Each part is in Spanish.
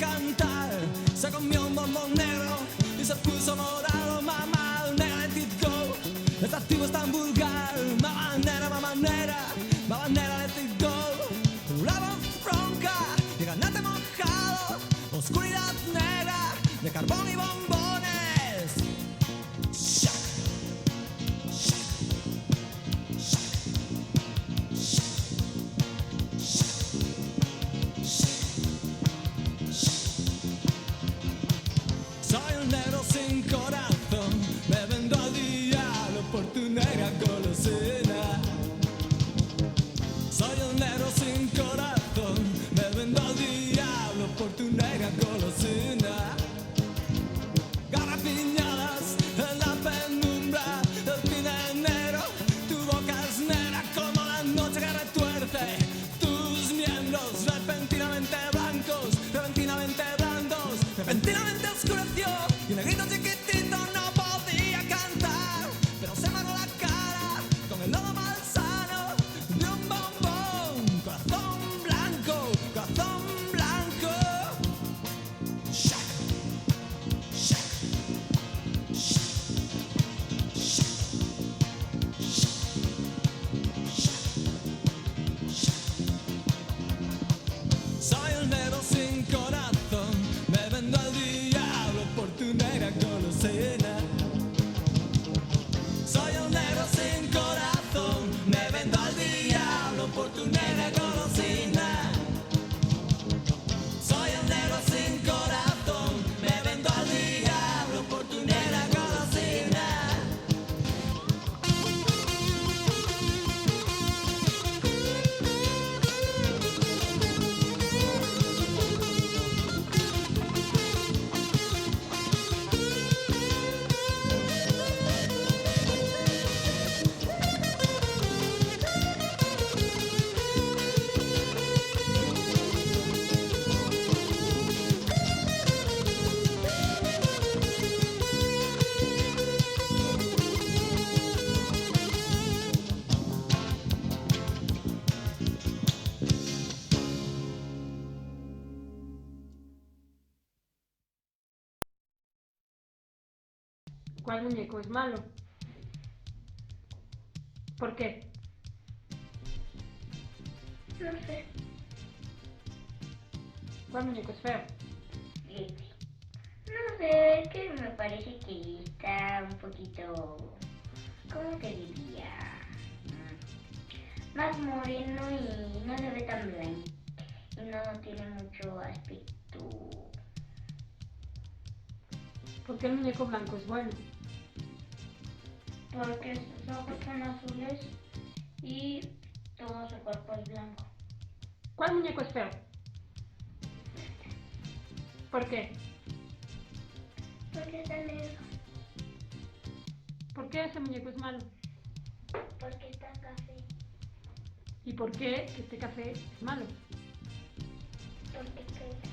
cantar. Se comió un bombón negro y se puso morado. Mamá negra, let it go. Este activo es tan vulgar. Mamá negra, let it go. Una voz ronca y ganate mojado. Oscuridad negra de carbón y bombones. Shack, shack, shack, shack, shack, shack, shack. Soy un negro sin corazón, me vendo al diablo por tu negra golosina. Soy un negro sin corazón, me vendo al diablo por tu negra golosina. Garrapiñadas en la penumbra, el cine negro, tu boca es negra como la noche que retuerce tus miembros, repentinamente blancos, repentinamente blandos, repentinamente oscureció y un negrito chiquitito no podía cantar, pero se manó la cara con el lodo malsano de un bombón. Corazón blanco, corazón blanco. Shack, shack, shack, shack, shack, shack, shack. Soy un negro sin corazón, me vendo al diablo por tu negra golosina. Soy un negro sin corazón, me vendo al diablo por tu negra golosina. Soy un negro sin corazón, me vendo al diablo por tu negra golosina. ¿Cuál muñeco es malo? ¿Por qué? No sé. ¿Cuál muñeco es feo? No sé, es que me parece que está un poquito, ¿cómo te diría? Más moreno y no se ve tan blanco. Y no tiene mucho aspecto. ¿Por qué el muñeco blanco es bueno? Porque sus ojos son azules y todo su cuerpo es blanco. ¿Cuál muñeco es feo? ¿Por qué? Porque está negro. ¿Por qué ese muñeco es malo? Porque está café. ¿Y por qué este café es malo? Porque crece.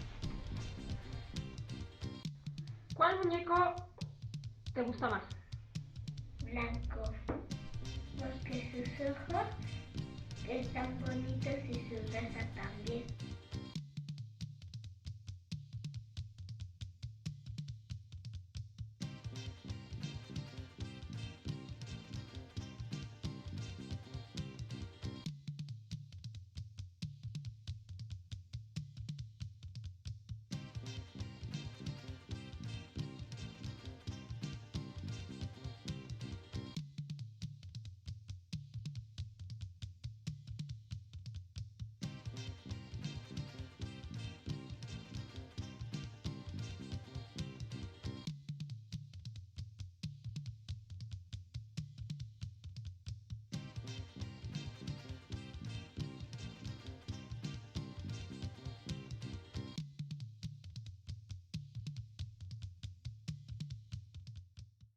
¿Cuál muñeco te gusta más? Blanco. Porque sus ojos están bonitos y su raza también.